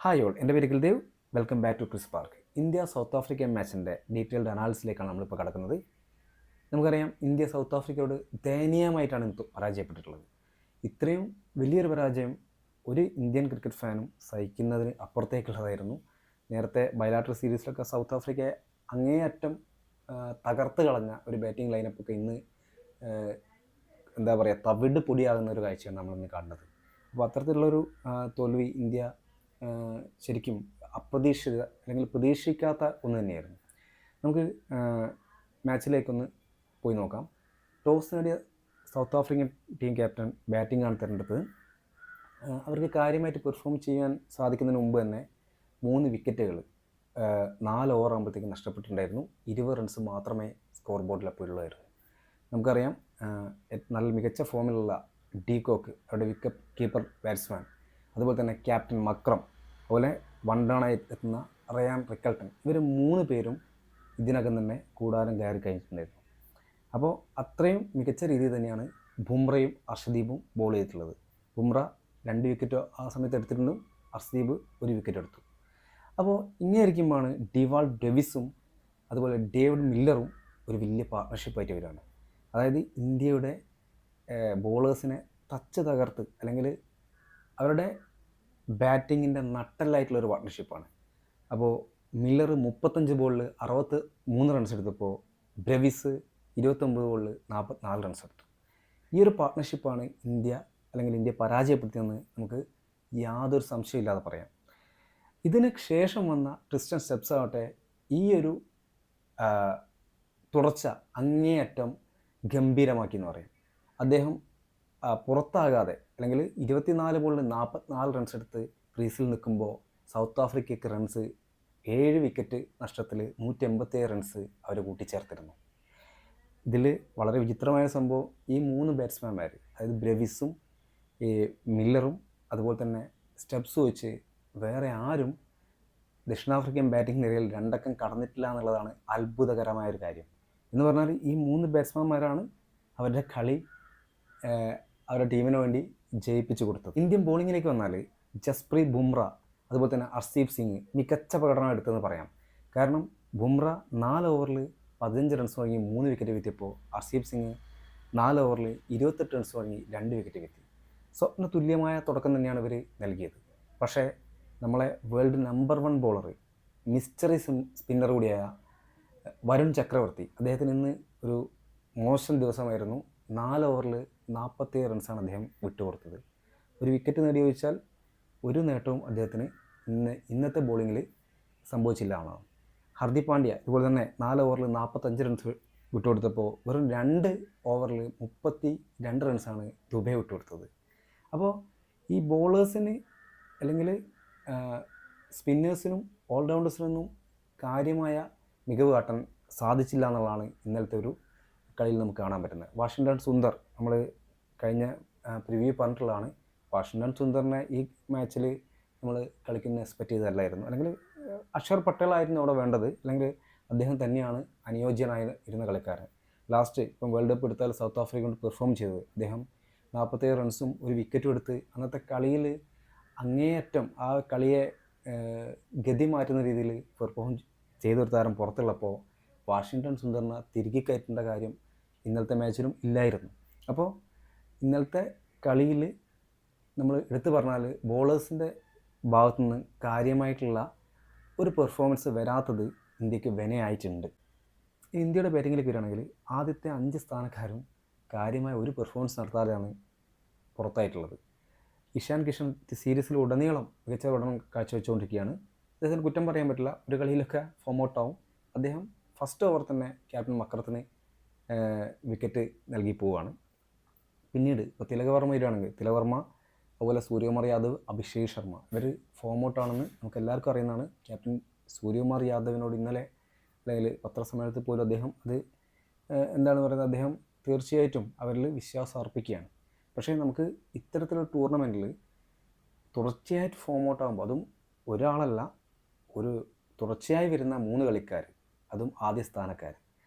Hi all, എൻ്റെ പേര് Kuldev. Welcome back to Kris Park. India South Africa മാച്ചിൻ്റെ detailed അനാലിസിലേക്കാണ് നമ്മളിപ്പോൾ കടക്കുന്നത്. നമുക്കറിയാം, ഇന്ത്യ സൗത്ത് ആഫ്രിക്കയോട് ദയനീയമായിട്ടാണ് പരാജയപ്പെട്ടിട്ടുള്ളത്. ഇത്രയും വലിയൊരു പരാജയം ഒരു ഇന്ത്യൻ ക്രിക്കറ്റ് ഫാനും സഹിക്കുന്നതിന് അപ്പുറത്തേക്കുള്ളതായിരുന്നു. നേരത്തെ ബയലാറ്ററൽ സീരീസിലൊക്കെ സൗത്ത് ആഫ്രിക്കയെ അങ്ങേയറ്റം തകർത്ത് കളഞ്ഞ ഒരു ബാറ്റിംഗ് ലൈനപ്പൊക്കെ ഇന്ന് എന്താ പറയുക, തവിട് പൊടിയാകുന്ന ഒരു കാഴ്ചയാണ് നമ്മളിന്ന് കാണുന്നത്. അപ്പോൾ അത്തരത്തിലുള്ളൊരു തോൽവി ഇന്ത്യ ശരിക്കും അപ്രതീക്ഷിത അല്ലെങ്കിൽ പ്രതീക്ഷിക്കാത്ത ഒന്ന് തന്നെയായിരുന്നു. നമുക്ക് മാച്ചിലേക്കൊന്ന് പോയി നോക്കാം. ടോസ് നേടിയ സൗത്ത് ആഫ്രിക്കൻ ടീം ക്യാപ്റ്റൻ ബാറ്റിംഗാണ് തിരഞ്ഞെടുത്തത്. അവർക്ക് കാര്യമായിട്ട് പെർഫോം ചെയ്യാൻ സാധിക്കുന്നതിന് മുമ്പ് തന്നെ 3 വിക്കറ്റുകൾ 4 ഓവർ ആകുമ്പോഴത്തേക്ക് നഷ്ടപ്പെട്ടിട്ടുണ്ടായിരുന്നു. 20 റൺസ് മാത്രമേ സ്കോർ ബോർഡിൽ അപ്പോൾ ഉള്ളായിരുന്നു. നമുക്കറിയാം, നല്ല മികച്ച ഫോമിലുള്ള ഡീകോക്ക്, അവരുടെ വിക്കറ്റ് കീപ്പർ ബാറ്റ്സ്മാൻ, അതുപോലെ തന്നെ ക്യാപ്റ്റൻ മക്രം, അതുപോലെ വൺ ഡൗണായി എത്തുന്ന റയാൻ റിക്കൽട്ടൺ, ഇവർ 3 പേരും ഇതിനകം തന്നെ കൂടാരം കയറി കഴിഞ്ഞിട്ടുണ്ടായിരുന്നു. അപ്പോൾ അത്രയും മികച്ച രീതിയിൽ തന്നെയാണ് ബുംറയും അർഷദീപും ബോൾ ചെയ്തിട്ടുള്ളത്. ബുംറ 2 വിക്കറ്റ് ആ സമയത്ത് എടുത്തിട്ടുണ്ട്, അർഷദീപ് 1 വിക്കറ്റ് എടുത്തു. അപ്പോൾ ഇങ്ങനെ ഇരിക്കുമ്പോഴാണ് ഡിവാൾ ഡെവിസും അതുപോലെ ഡേവിഡ് മില്ലറും ഒരു വലിയ പാർട്ട്ണർഷിപ്പായിട്ട് വരികയാണ്. അതായത് ഇന്ത്യയുടെ ബോളേഴ്സിനെ തകർത്ത് അല്ലെങ്കിൽ അവരുടെ ബാറ്റിങ്ങിൻ്റെ നട്ടലായിട്ടുള്ളൊരു പാർട്ട്ണർഷിപ്പാണ്. അപ്പോൾ മില്ലർ 35 ബോളിൽ 63 റൺസ് എടുത്തപ്പോൾ ഡെവിസ് 29 ബോളിൽ 44 റൺസ് എടുത്തു. ഈ ഒരു പാർട്ട്ണർഷിപ്പാണ് ഇന്ത്യ പരാജയപ്പെടുത്തിയെന്ന് നമുക്ക് യാതൊരു സംശയമില്ലാതെ പറയാം. ഇതിന് ശേഷം വന്ന ട്രിസ്റ്റൻ സ്റ്റെപ്സ് ആവട്ടെ ഈ ഒരു തുടർച്ച അങ്ങേയറ്റം ഗംഭീരമാക്കി എന്ന് പറയും. അദ്ദേഹം പുറത്താകാതെ അല്ലെങ്കിൽ 24 ബോളിൽ 44 റൺസ് എടുത്ത് ക്രീസിൽ നിൽക്കുമ്പോൾ സൗത്ത് ആഫ്രിക്കയ്ക്ക് റൺസ് 7 വിക്കറ്റ് നഷ്ടത്തിൽ 187 റൺസ് അവർ കൂട്ടിച്ചേർത്തിരുന്നു. ഇതിൽ വളരെ വിചിത്രമായ സംഭവം, ഈ 3 ബാറ്റ്സ്മാൻമാർ, അതായത് ബ്രെവിസും മില്ലറും അതുപോലെ തന്നെ സ്റ്റെപ്സ് വെച്ച് വേറെ ആരും ദക്ഷിണാഫ്രിക്കൻ ബാറ്റിംഗ് നിരയിൽ 2 അക്കം കടന്നിട്ടില്ല എന്നുള്ളതാണ് അത്ഭുതകരമായൊരു കാര്യം. എന്ന് പറഞ്ഞാൽ ഈ 3 ബാറ്റ്സ്മാൻമാരാണ് അവരുടെ കളി അവരുടെ ടീമിന് വേണ്ടി ജയിപ്പിച്ചു കൊടുത്തത്. ഇന്ത്യൻ ബോളിങ്ങിലേക്ക് വന്നാൽ ജസ്പ്രീത് ബുംറ അതുപോലെ തന്നെ ഹർഷദീപ് സിംഗ് മികച്ച പ്രകടനം എടുത്തെന്ന് പറയാം. കാരണം ബുംറ 4 ഓവറിൽ 15 റൺസ് വാങ്ങി 3 വിക്കറ്റ് വീഴ്ത്തിയപ്പോൾ ഹർഷദീപ് സിംഗ് 4 ഓവറിൽ 28 റൺസ് വാങ്ങി 2 വിക്കറ്റ് വീഴ്ത്തി. സ്വപ്ന തുല്യമായ തുടക്കം തന്നെയാണ് ഇവർ നൽകിയത്. പക്ഷേ നമ്മളെ world number 1 bowler, mystery spinner കൂടിയായ വരുൺ ചക്രവർത്തി, അദ്ദേഹത്തിന് ഇന്ന് ഒരു മോശം ദിവസമായിരുന്നു. 4 ഓവറിൽ 47 റൺസാണ് അദ്ദേഹം വിട്ടുകൊടുത്തത്. ഒരു വിക്കറ്റ് നേടി ചോദിച്ചാൽ ഒരു നേട്ടവും അദ്ദേഹത്തിന് ഇന്നത്തെ ബോളിങ്ങിൽ സംഭവിച്ചില്ല എന്നാണ്. ഹർദിക് പാണ്ഡ്യ ഇതുപോലെ തന്നെ 4 ഓവറിൽ 45 റൺസ് വിട്ടുകൊടുത്തപ്പോൾ വെറും 2 ഓവറിൽ 32 റൺസാണ് ദുബൈ വിട്ടുകൊടുത്തത്. അപ്പോൾ ഈ ബോളേഴ്സിന് അല്ലെങ്കിൽ സ്പിന്നേഴ്സിനും ഓൾറൗണ്ടേഴ്സിനൊന്നും കാര്യമായ മികവ് കാട്ടാൻ സാധിച്ചില്ല എന്നുള്ളതാണ് ഇന്നലത്തെ ഒരു കളിയിൽ നമുക്ക് കാണാൻ പറ്റുന്നത്. വാഷിങ്ടൺ സുന്ദർ, നമ്മൾ കഴിഞ്ഞ പ്രിവ്യൂ പറഞ്ഞിട്ടുള്ളതാണ്, വാഷിങ്ടൺ സുന്ദറിനെ ഈ മാച്ചിൽ നമ്മൾ കളിക്കുന്ന എക്സ്പെക്റ്റ് ചെയ്തതല്ലായിരുന്നു. അല്ലെങ്കിൽ അക്ഷർ പട്ടേലായിരുന്നു അവിടെ വേണ്ടത്, അല്ലെങ്കിൽ അദ്ദേഹം തന്നെയാണ് അനുയോജ്യനായി ഇരുന്ന കളിക്കാരൻ. ലാസ്റ്റ് ഇപ്പം വേൾഡ് കപ്പ് എടുത്താൽ സൗത്ത് ആഫ്രിക്ക കൊണ്ട് പെർഫോം ചെയ്തത് അദ്ദേഹം 47 റൺസും 1 വിക്കറ്റും എടുത്ത് അന്നത്തെ കളിയിൽ അങ്ങേയറ്റം ആ കളിയെ ഗതി മാറ്റുന്ന രീതിയിൽ പെർഫോം ചെയ്തൊരു താരം പുറത്തുള്ളപ്പോൾ വാഷിങ്ടൺ സുന്ദറിനെ തിരികെ കയറ്റേണ്ട കാര്യം ഇന്നലത്തെ മാച്ചിലും ഇല്ലായിരുന്നു. അപ്പോൾ ഇന്നലത്തെ കളിയിൽ നമ്മൾ എടുത്തു പറഞ്ഞാൽ ബോളേഴ്സിൻ്റെ ഭാഗത്തുനിന്ന് കാര്യമായിട്ടുള്ള ഒരു പെർഫോമൻസ് വരാത്തത് ഇന്ത്യക്ക് വിനയായിട്ടുണ്ട്. ഇന്ത്യയുടെ ബാറ്റിങ്ങിലേക്ക് വരികയാണെങ്കിൽ ആദ്യത്തെ 5 സ്ഥാനക്കാരും കാര്യമായ ഒരു പെർഫോമൻസ് നടത്താതെയാണ് പുറത്തായിട്ടുള്ളത്. ഇഷാൻ കിഷൻ സീരീസിൽ ഉടനീളം മികച്ച പ്രകടനം കാഴ്ചവെച്ചുകൊണ്ടിരിക്കുകയാണ്. അദ്ദേഹത്തിന് കുറ്റം പറയാൻ പറ്റില്ല, ഒരു കളിയിലൊക്കെ ഫോം ഔട്ടാവും. അദ്ദേഹം ഫസ്റ്റ് ഓവർ തന്നെ ക്യാപ്റ്റൻ മക്രത്തിന് വിക്കറ്റ് നൽകി പോവുകയാണ്. പിന്നീട് ഇപ്പോൾ തിലകവർമ്മ വരികയാണെങ്കിൽ തിലകവർമ്മ, അതുപോലെ സൂര്യകുമാർ യാദവ്, അഭിഷേക് ശർമ്മ, ഇവർ ഫോം ഔട്ടാണെന്ന് നമുക്ക് എല്ലാവർക്കും അറിയുന്നതാണ്. ക്യാപ്റ്റൻ സൂര്യകുമാർ യാദവിനോട് ഇന്നലെ അല്ലെങ്കിൽ പത്രസമ്മേളനത്തിൽ പോലും അദ്ദേഹം എന്താണ് പറയുന്നത്, അദ്ദേഹം തീർച്ചയായിട്ടും അവരിൽ വിശ്വാസം അർപ്പിക്കുകയാണ്. പക്ഷേ നമുക്ക് ഇത്തരത്തിലുള്ള ടൂർണമെൻറ്റിൽ തുടർച്ചയായിട്ട് ഫോം ഔട്ടാകുമ്പോൾ, അതും ഒരാളല്ല, ഒരു തുടർച്ചയായി വരുന്ന 3 കളിക്കാർ, അതും ആദ്യ സ്ഥാനക്കാർ,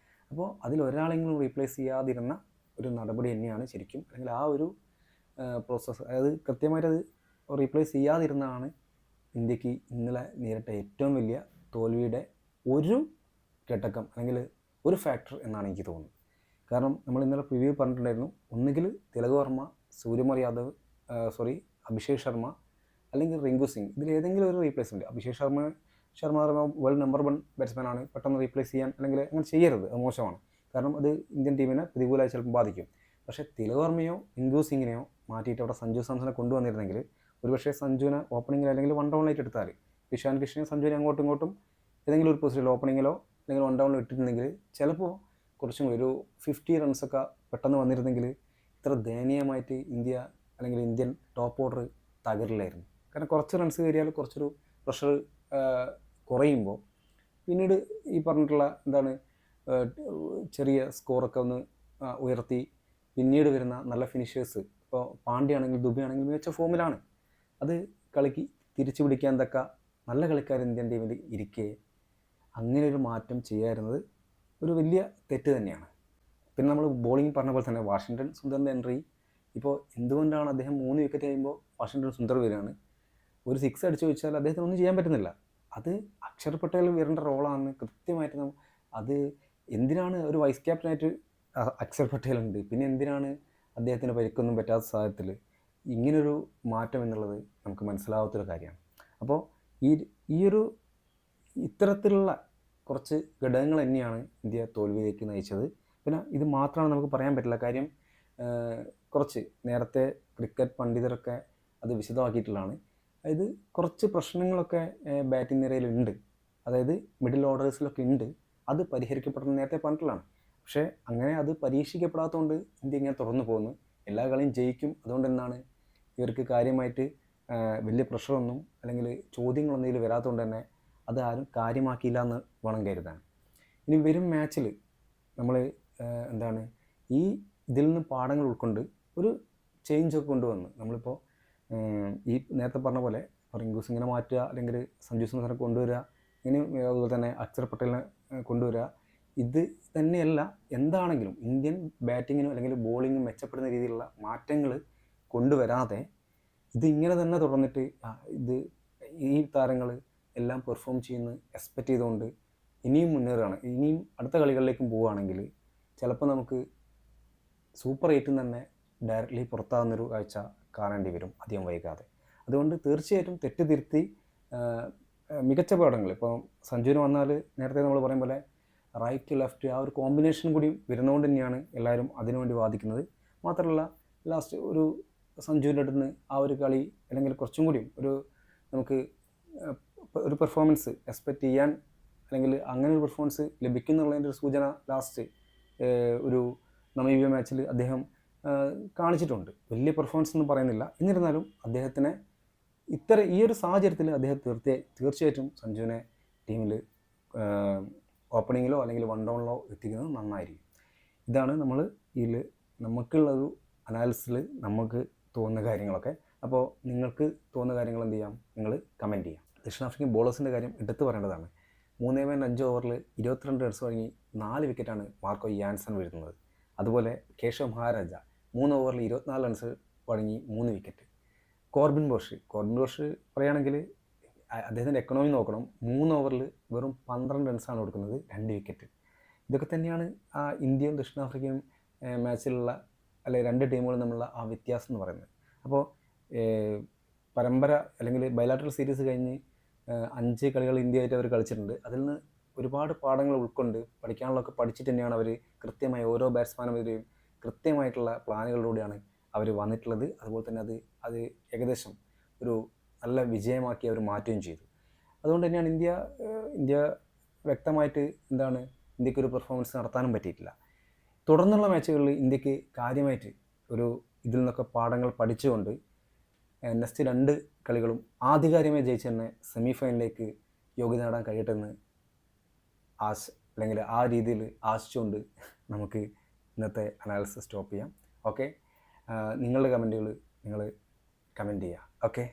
അപ്പോൾ അതിലൊരാളെങ്കിലും റീപ്ലേസ് ചെയ്യാതിരുന്ന ഒരു നടപടി തന്നെയാണ് ശരിക്കും, അല്ലെങ്കിൽ ആ ഒരു പ്രോസസ്സ്, അതായത് കൃത്യമായിട്ടത് റീപ്ലേസ് ചെയ്യാതിരുന്നതാണ് ഇന്ത്യക്ക് ഇന്നലെ നേരിട്ട ഏറ്റവും വലിയ തോൽവിയുടെ ഒരു ഘടകം അല്ലെങ്കിൽ ഒരു ഫാക്ടർ എന്നാണ് എനിക്ക് തോന്നുന്നത്. കാരണം നമ്മൾ ഇന്നലെ പ്രിവ്യൂ പറഞ്ഞിട്ടുണ്ടായിരുന്നു, ഒന്നുകിൽ തിലക് വർമ്മ, സൂര്യകുമാർ യാദവ്, അഭിഷേക് ശർമ്മ അല്ലെങ്കിൽ റിങ്കു സിംഗ്, ഇതിൽ ഏതെങ്കിലും ഒരു replacement. Abhishek Sharma world number 1 batsman ആണ്, പെട്ടെന്ന് റീപ്ലേസ് ചെയ്യാൻ അല്ലെങ്കിൽ അങ്ങനെ ചെയ്യരുത്, അത് മോശമാണ്. കാരണം അത് ഇന്ത്യൻ ടീമിനെ പ്രതികൂലമായി ചിലപ്പോൾ ബാധിക്കും. പക്ഷേ തിലക് വർമ്മയോ റിങ്കു സിംഗിനെയോ മാറ്റിയിട്ട് അവിടെ സഞ്ജു സാംസനെ കൊണ്ടുവന്നിരുന്നെങ്കിൽ ഒരുപക്ഷെ സഞ്ജുവിനെ ഓപ്പണിങ്ങിൽ അല്ലെങ്കിൽ വൺ ഡൗണിലായിട്ട് എടുത്താൽ ഇഷാൻ കിഷനെയും സഞ്ജുവിനെ അങ്ങോട്ടും ഇങ്ങോട്ടും ഏതെങ്കിലും ഒരു പൊസിഷനിൽ ഓപ്പണിങ്ങിലോ അല്ലെങ്കിൽ വൺ ഡൗണിലോ ഇട്ടിരുന്നെങ്കിൽ ചിലപ്പോൾ കുറച്ചും കൂടി ഒരു 50 റൺസൊക്കെ പെട്ടെന്ന് വന്നിരുന്നെങ്കിൽ ഇത്ര ദയനീയമായിട്ട് ഇന്ത്യ അല്ലെങ്കിൽ ഇന്ത്യൻ ടോപ്പ് ഓർഡർ തകരില്ലായിരുന്നു. കാരണം കുറച്ച് റൺസ് കയറിയാൽ കുറച്ചൊരു പ്രഷർ കുറയുമ്പോൾ പിന്നീട് ഈ പറഞ്ഞിട്ടുള്ള ചെറിയ സ്കോറൊക്കെ ഒന്ന് ഉയർത്തി പിന്നീട് വരുന്ന നല്ല ഫിനിഷേഴ്സ്, ഇപ്പോൾ പാണ്ഡ്യ ദുബെ ആണെങ്കിൽ മികച്ച ഫോമിലാണ്. അത് കളിക്ക് തിരിച്ചു പിടിക്കാൻ തക്ക നല്ല കളിക്കാർ ഇന്ത്യൻ ടീമിൽ ഇരിക്കെ അങ്ങനെ ഒരു മാറ്റം ചെയ്യാറുന്നത് ഒരു വലിയ തെറ്റ് തന്നെയാണ്. പിന്നെ നമ്മൾ ബോളിംഗ് പറഞ്ഞ പോലെ തന്നെ വാഷിങ്ടൺ സുന്ദറിൻ്റെ എൻട്രി, ഇപ്പോൾ എന്തുകൊണ്ടാണ് അദ്ദേഹം 3 വിക്കറ്റ് കഴിയുമ്പോൾ വാഷിങ്ടൺ സുന്ദർ വരികയാണ്, ഒരു 6 അടിച്ചു വെച്ചാൽ അദ്ദേഹത്തിന് ഒന്നും ചെയ്യാൻ പറ്റുന്നില്ല. അത് അക്ഷർ പട്ടേൽ വരേണ്ട റോളാണ് കൃത്യമായിട്ട്. അത് എന്തിനാണ് ഒരു വൈസ് ക്യാപ്റ്റനായിട്ട് അക്ഷർ പട്ടേലുണ്ട്, പിന്നെ എന്തിനാണ് അദ്ദേഹത്തിന് പരിക്കൊന്നും പറ്റാത്ത സാഹചര്യത്തിൽ ഇങ്ങനൊരു മാറ്റം എന്നുള്ളത് നമുക്ക് മനസ്സിലാവാത്തൊരു കാര്യമാണ്. അപ്പോൾ ഈ ഇത്തരത്തിലുള്ള കുറച്ച് ഘടകങ്ങൾ തന്നെയാണ് ഇന്ത്യ തോൽവിയിലേക്ക് നയിച്ചത്. പിന്നെ ഇത് മാത്രമാണ് നമുക്ക് പറയാൻ പറ്റില്ല. കാര്യം കുറച്ച് നേരത്തെ ക്രിക്കറ്റ് പണ്ഡിതരൊക്കെ അത് വിശദമാക്കിയിട്ടുള്ളതാണ്. അതായത് കുറച്ച് പ്രശ്നങ്ങളൊക്കെ ബാറ്റിംഗ് നിരയിലുണ്ട്, അതായത് മിഡിൽ ഓർഡേഴ്സിലൊക്കെ ഉണ്ട്. അത് പരിഹരിക്കപ്പെടുന്ന നേരത്തെ പറഞ്ഞിട്ടുള്ളതാണ്. പക്ഷേ അങ്ങനെ അത് പരീക്ഷിക്കപ്പെടാത്തതുകൊണ്ട് ഇന്ത്യ ഇങ്ങനെ തുറന്നു പോകുന്നു. എല്ലാ കളിയും ജയിക്കും, അതുകൊണ്ട് എന്താണ് ഇവർക്ക് കാര്യമായിട്ട് വലിയ പ്രഷറൊന്നും അല്ലെങ്കിൽ ചോദ്യങ്ങളൊന്നും ഇതിൽ വരാത്തതുകൊണ്ട് തന്നെ അത് ആരും കാര്യമാക്കിയില്ല എന്ന് വേണം കരുതാൻ. ഇനി വരും മാച്ചിൽ നമ്മൾ ഈ ഇതിൽ നിന്ന് പാഠങ്ങൾ ഉൾക്കൊണ്ട് ഒരു ചേഞ്ചൊക്കെ കൊണ്ടുവന്ന് നമ്മളിപ്പോൾ ഈ നേരത്തെ പറഞ്ഞ പോലെ റിങ്കു സിംഗിനെ മാറ്റുക അല്ലെങ്കിൽ സഞ്ജു സാംസനെ കൊണ്ടുവരിക, ഇങ്ങനെ അതുപോലെ തന്നെ അക്ഷർ പട്ടേലിനെ കൊണ്ടുവരിക, ഇത് തന്നെയല്ല എന്താണെങ്കിലും ഇന്ത്യൻ ബാറ്റിങ്ങിനും അല്ലെങ്കിൽ ബോളിങ്ങും മെച്ചപ്പെടുന്ന രീതിയിലുള്ള മാറ്റങ്ങൾ കൊണ്ടുവരാതെ ഇതിങ്ങനെ തന്നെ തുടർന്നിട്ട് ഈ താരങ്ങൾ എല്ലാം പെർഫോം ചെയ്യുന്ന എക്സ്പെക്റ്റ് ചെയ്തുകൊണ്ട് ഇനിയും മുന്നേറുകയാണ്, ഇനിയും അടുത്ത കളികളിലേക്കും പോവുകയാണെങ്കിൽ ചിലപ്പോൾ നമുക്ക് സൂപ്പർ 8 തന്നെ ഡയറക്റ്റ്ലി പുറത്താകുന്നൊരു കാഴ്ച കാണേണ്ടി വരും അധികം വൈകാതെ. അതുകൊണ്ട് തീർച്ചയായിട്ടും തെറ്റ് തിരുത്തി മികച്ച പാഠങ്ങൾ, ഇപ്പോൾ സഞ്ജുവിന് വന്നാൽ നേരത്തെ നമ്മൾ പറയും പോലെ റൈറ്റ് ലെഫ്റ്റ് ആ ഒരു കോമ്പിനേഷൻ കൂടി വരുന്നതുകൊണ്ട് തന്നെയാണ് എല്ലാവരും അതിനുവേണ്ടി വാദിക്കുന്നത്. മാത്രമല്ല ലാസ്റ്റ് ഒരു സഞ്ജുവിൻ്റെ അടുത്ത് നിന്ന് ആ ഒരു കളി അല്ലെങ്കിൽ കുറച്ചും കൂടിയും നമുക്ക് ഒരു പെർഫോമൻസ് എക്സ്പെക്റ്റ് ചെയ്യാൻ അല്ലെങ്കിൽ അങ്ങനെ ഒരു പെർഫോമൻസ് ലഭിക്കുന്നുള്ളതിൻ്റെ ഒരു സൂചന ലാസ്റ്റ് ഒരു നമീബിയ മാച്ചിൽ അദ്ദേഹം കാണിച്ചിട്ടുണ്ട്. വലിയ പെർഫോമൻസ് ഒന്നും പറയുന്നില്ല, എന്നിരുന്നാലും അദ്ദേഹത്തിന് ഈ ഒരു സാഹചര്യത്തിൽ അദ്ദേഹം തീർച്ചയായിട്ടും സഞ്ജുവിനെ ടീമിൽ ഓപ്പണിങ്ങിലോ അല്ലെങ്കിൽ വൺ ഡൗണിലോ എത്തിക്കുന്നത് നന്നായിരിക്കും. ഇതാണ് നമുക്കുള്ളൊരു അനാലിസിസിൽ നമുക്ക് തോന്നുന്ന കാര്യങ്ങളൊക്കെ. അപ്പോൾ നിങ്ങൾക്ക് തോന്നുന്ന കാര്യങ്ങൾ എന്ത് ചെയ്യാം, നിങ്ങൾ കമൻറ്റ് ചെയ്യാം. ദക്ഷിണാഫ്രിക്കൻ ബോളേഴ്സിൻ്റെ കാര്യം എടുത്തു പറയേണ്ടതാണ്. 3.5 ഓവറിൽ 22 റൺസ് വഴങ്ങി 4 വിക്കറ്റാണ് മാർക്കോ യാൻസൺ വീഴുന്നത്. അതുപോലെ കേശവ് മഹാരാജ 3 ഓവറിൽ 24 റൺസ് വഴങ്ങി 3 വിക്കറ്റ്. കോർബിൻ ബോഷ് പറയുകയാണെങ്കിൽ അദ്ദേഹത്തിൻ്റെ എക്കണോമി നോക്കണം, 3 ഓവറിൽ വെറും 12 റൺസാണ് കൊടുക്കുന്നത്, 2 വിക്കറ്റ്. ഇതൊക്കെ തന്നെയാണ് ആ ഇന്ത്യയും ദക്ഷിണാഫ്രിക്കയും മാച്ചിലുള്ള അല്ലെങ്കിൽ 2 ടീമുകളും തമ്മിലുള്ള ആ വ്യത്യാസം എന്ന് പറയുന്നത്. അപ്പോൾ പരമ്പര അല്ലെങ്കിൽ ബൈലാറ്ററൽ സീരീസ് കഴിഞ്ഞ് 5 കളികൾ ഇന്ത്യയായിട്ട് അവർ കളിച്ചിട്ടുണ്ട്. അതിൽ നിന്ന് ഒരുപാട് പാഠങ്ങൾ ഉൾക്കൊണ്ട് പഠിക്കാനുള്ളതൊക്കെ പഠിച്ചിട്ട് തന്നെയാണ് അവർ കൃത്യമായി ഓരോ ബാറ്റ്സ്മാനും കൃത്യമായിട്ടുള്ള പ്ലാനുകളിലൂടെയാണ് അവർ വന്നിട്ടുള്ളത്. അതുപോലെ തന്നെ അത് ഏകദേശം ഒരു നല്ല വിജയമാക്കി അവർ മാറ്റുകയും ചെയ്തു. അതുകൊണ്ട് തന്നെയാണ് ഇന്ത്യ വ്യക്തമായിട്ട് ഇന്ത്യക്കൊരു പെർഫോമൻസ് നടത്താനും പറ്റിയിട്ടില്ല. തുടർന്നുള്ള മാച്ചുകളിൽ ഇന്ത്യക്ക് കാര്യമായിട്ട് ഇതിൽ നിന്നൊക്കെ പാഠങ്ങൾ പഠിച്ചുകൊണ്ട് നെക്സ്റ്റ് 2 കളികളും ആധികാരികമായി ജയിച്ച് തന്നെ സെമി ഫൈനലിലേക്ക് യോഗ്യത നേടാൻ കഴിയട്ടെന്ന് അല്ലെങ്കിൽ ആ രീതിയിൽ ആശിച്ചുകൊണ്ട് നമുക്ക് ഇന്നത്തെ അനാലിസിസ് സ്റ്റോപ്പ് ചെയ്യാം. ഓക്കെ, നിങ്ങളുടെ കമൻറ്റുകൾ നിങ്ങൾ കമൻറ്റ് ചെയ്യുക. ഓക്കെ.